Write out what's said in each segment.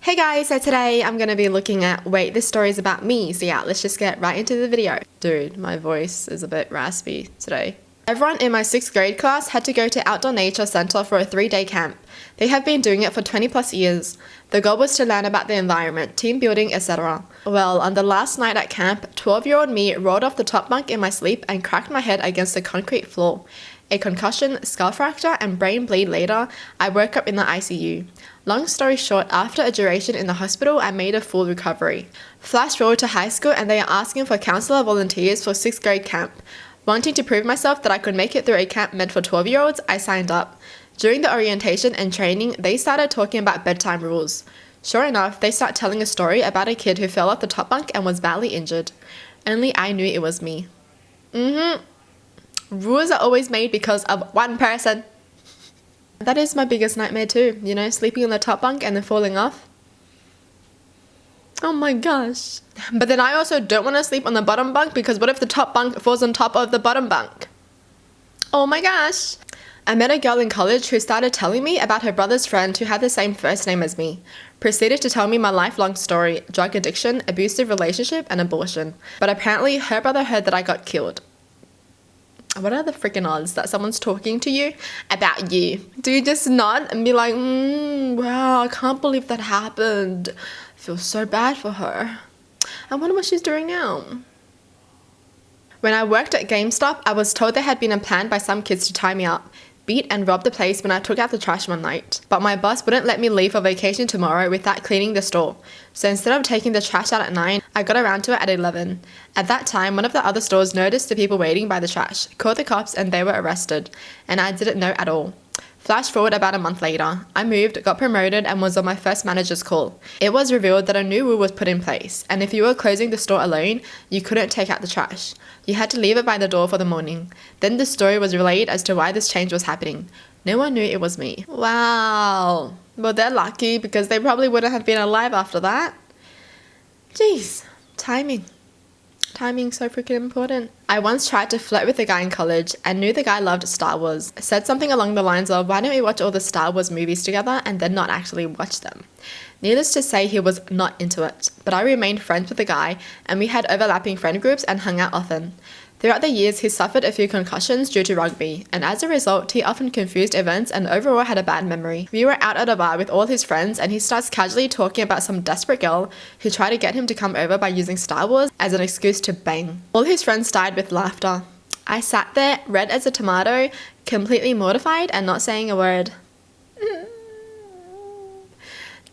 Hey guys, so today I'm going to be looking at, wait, this story is about me, so yeah, let's just get right into the video. Dude, my voice is a bit raspy today. Everyone in my 6th grade class had to go to Outdoor Nature Center for a 3-day camp. They have been doing it for 20 plus years. The goal was to learn about the environment, team building, etc. Well, on the last night at camp, 12-year-old me rolled off the top bunk in my sleep and cracked my head against the concrete floor. A concussion, skull fracture, and brain bleed later, I woke up in the ICU. Long story short, after a duration in the hospital, I made a full recovery. Flash forward to high school and they are asking for counselor volunteers for 6th grade camp. Wanting to prove myself that I could make it through a camp meant for 12-year-olds, I signed up. During the orientation and training, they started talking about bedtime rules. Sure enough, they start telling a story about a kid who fell off the top bunk and was badly injured. Only I knew it was me. Rules are always made because of one person. That is my biggest nightmare too, you know, sleeping on the top bunk and then falling off. Oh my gosh. But then I also don't want to sleep on the bottom bunk because what if the top bunk falls on top of the bottom bunk? Oh my gosh. I met a girl in college who started telling me about her brother's friend who had the same first name as me. Proceeded to tell me my lifelong story, drug addiction, abusive relationship, and abortion. But apparently her brother heard that I got killed. What are the freaking odds that someone's talking to you about you? Do you just nod and be like, wow, I can't believe that happened. I feel so bad for her. I wonder what she's doing now. When I worked at GameStop, I was told there had been a plan by some kids to tie me up, beat and rob the place when I took out the trash one night. But my boss wouldn't let me leave for vacation tomorrow without cleaning the store. So instead of taking the trash out at 9, I got around to it at 11. At that time, one of the other stores noticed the people waiting by the trash, called the cops, and they were arrested. And I didn't know at all. Flash forward about a month later, I moved, got promoted, and was on my first manager's call. It was revealed that a new rule was put in place, and if you were closing the store alone, you couldn't take out the trash. You had to leave it by the door for the morning. Then the story was relayed as to why this change was happening. No one knew it was me. Wow. Well, they're lucky because they probably wouldn't have been alive after that. Jeez, timing. Timing's so freaking important. I once tried to flirt with a guy in college and knew the guy loved Star Wars. Said something along the lines of, why don't we watch all the Star Wars movies together and then not actually watch them? Needless to say, he was not into it, but I remained friends with the guy and we had overlapping friend groups and hung out often. Throughout the years, he suffered a few concussions due to rugby, and as a result, he often confused events and overall had a bad memory. We were out at a bar with all his friends and he starts casually talking about some desperate girl who tried to get him to come over by using Star Wars as an excuse to bang. All his friends died with laughter. I sat there, red as a tomato, completely mortified and not saying a word.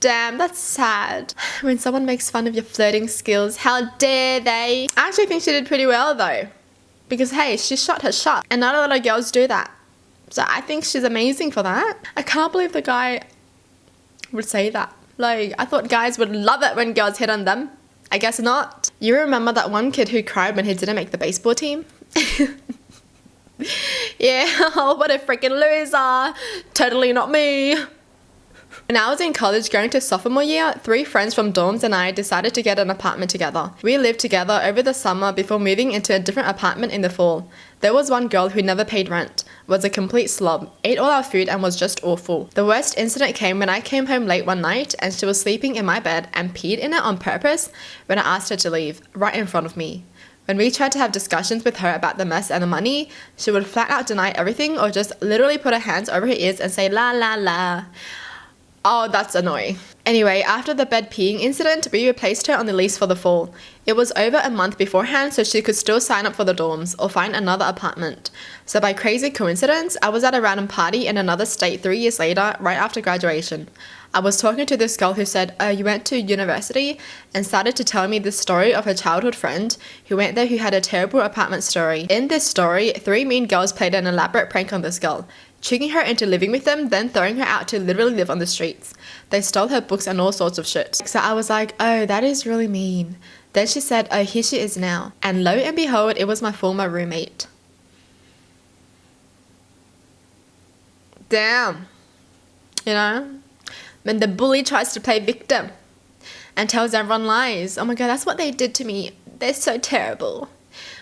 Damn, that's sad. When someone makes fun of your flirting skills, how dare they? I actually think she did pretty well though. Because hey, she shot her shot and not a lot of girls do that. So I think she's amazing for that. I can't believe the guy would say that. Like, I thought guys would love it when girls hit on them. I guess not. You remember that one kid who cried when he didn't make the baseball team? Yeah, what a freaking loser. Totally not me. When I was in college going to sophomore year, 3 friends from dorms and I decided to get an apartment together. We lived together over the summer before moving into a different apartment in the fall. There was one girl who never paid rent, was a complete slob, ate all our food and was just awful. The worst incident came when I came home late one night and she was sleeping in my bed and peed in it on purpose when I asked her to leave, right in front of me. When we tried to have discussions with her about the mess and the money, she would flat out deny everything or just literally put her hands over her ears and say la la la. Oh, that's annoying. Anyway, after the bed peeing incident, we replaced her on the lease for the fall. It was over a month beforehand, so she could still sign up for the dorms or find another apartment. So by crazy coincidence, I was at a random party in another state 3 years later, right after graduation. I was talking to this girl who said, you went to university, and started to tell me this story of her childhood friend who went there who had a terrible apartment story. In this story, 3 mean girls played an elaborate prank on this girl, tricking her into living with them, then throwing her out to literally live on the streets. They stole her books and all sorts of shit. So I was like, oh, that is really mean. Then she said, oh, here she is now. And lo and behold, it was my former roommate. Damn. You know? When the bully tries to play victim and tells everyone lies. Oh my god, that's what they did to me. They're so terrible.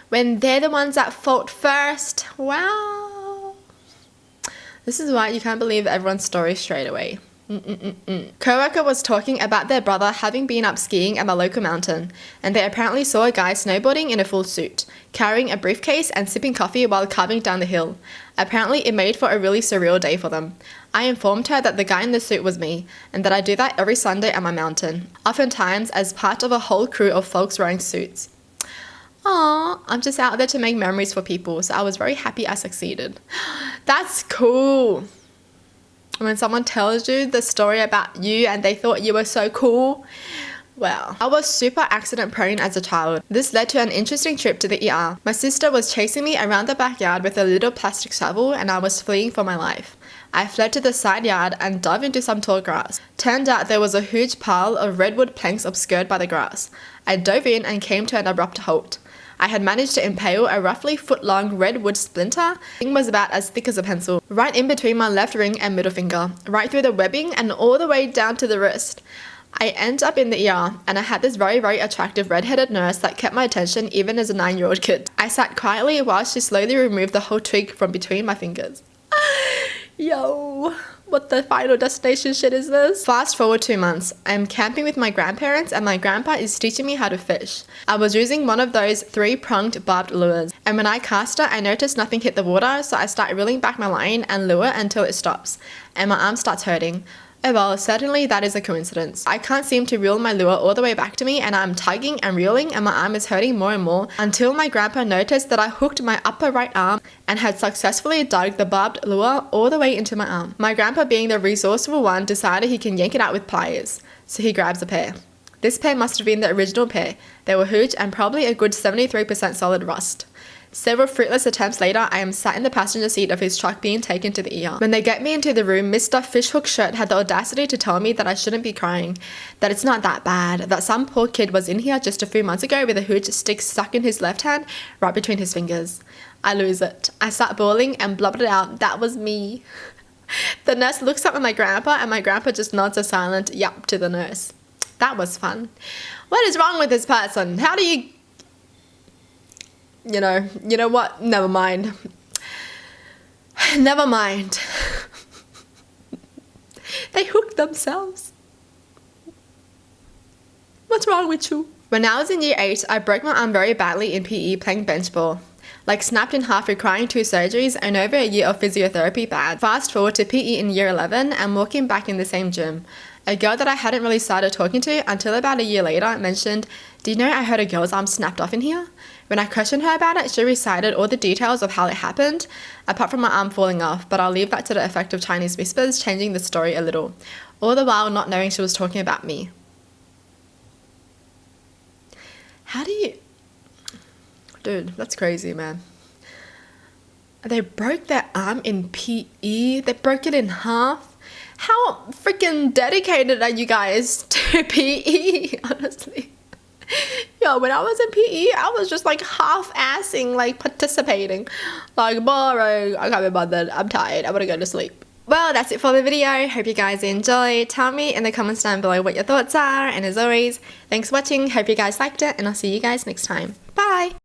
When they're the ones at fault first. Wow. This is why you can't believe everyone's story straight away. Coworker was talking about their brother having been up skiing at my local mountain, and they apparently saw a guy snowboarding in a full suit, carrying a briefcase and sipping coffee while carving down the hill. Apparently it made for a really surreal day for them. I informed her that the guy in the suit was me, and that I do that every Sunday at my mountain, oftentimes as part of a whole crew of folks wearing suits. Aww, I'm just out there to make memories for people, so I was very happy I succeeded. That's cool. When someone tells you the story about you and they thought you were so cool. Well, I was super accident prone as a child. This led to an interesting trip to the ER. My sister was chasing me around the backyard with a little plastic shovel and I was fleeing for my life. I fled to the side yard and dove into some tall grass. Turned out there was a huge pile of redwood planks obscured by the grass. I dove in and came to an abrupt halt. I had managed to impale a roughly foot-long redwood splinter. The thing was about as thick as a pencil, right in between my left ring and middle finger, right through the webbing and all the way down to the wrist. I ended up in the ER, and I had this very, very attractive red-headed nurse that kept my attention even as a 9-year-old kid. I sat quietly while she slowly removed the whole twig from between my fingers. Yo, what the final destination shit is this? Fast forward 2 months. I'm camping with my grandparents and my grandpa is teaching me how to fish. I was using one of those 3-pronged barbed lures, and when I cast it, I noticed nothing hit the water, so I start reeling back my line and lure until it stops, and my arm starts hurting. Oh well, certainly that is a coincidence. I can't seem to reel my lure all the way back to me and I'm tugging and reeling and my arm is hurting more and more until my grandpa noticed that I hooked my upper right arm and had successfully dug the barbed lure all the way into my arm. My grandpa, being the resourceful one, decided he can yank it out with pliers, so he grabs a pair. This pair must have been the original pair. They were huge and probably a good 73% solid rust. Several fruitless attempts later, I am sat in the passenger seat of his truck being taken to the ER. When they get me into the room, Mr. Fishhook Shirt had the audacity to tell me that I shouldn't be crying, that it's not that bad, that some poor kid was in here just a few months ago with a huge stick stuck in his left hand, right between his fingers. I lose it. I start bawling and blubbered it out. That was me. The nurse looks up at my grandpa and my grandpa just nods a silent yup to the nurse. That was fun. What is wrong with this person? How do you... You know what? Never mind. Never mind. They hooked themselves. What's wrong with you? When I was in year 8, I broke my arm very badly in PE playing bench ball. Like snapped in half, requiring 2 surgeries and over a year of physiotherapy bad. Fast forward to PE in year 11 and walking back in the same gym. A girl that I hadn't really started talking to until about a year later mentioned, "Do you know I heard a girl's arm snapped off in here?" When I questioned her about it, she recited all the details of how it happened, apart from my arm falling off, but I'll leave that to the effect of Chinese whispers, changing the story a little, all the while not knowing she was talking about me. How do you... Dude, that's crazy, man. They broke their arm in PE. They broke it in half. How freaking dedicated are you guys to PE, honestly? Yo, when I was in PE, I was just like half-assing, like participating. Like, boring, I can't be bothered, I'm tired, I want to go to sleep. Well, that's it for the video. Hope you guys enjoyed. Tell me in the comments down below what your thoughts are. And as always, thanks for watching. Hope you guys liked it. And I'll see you guys next time. Bye!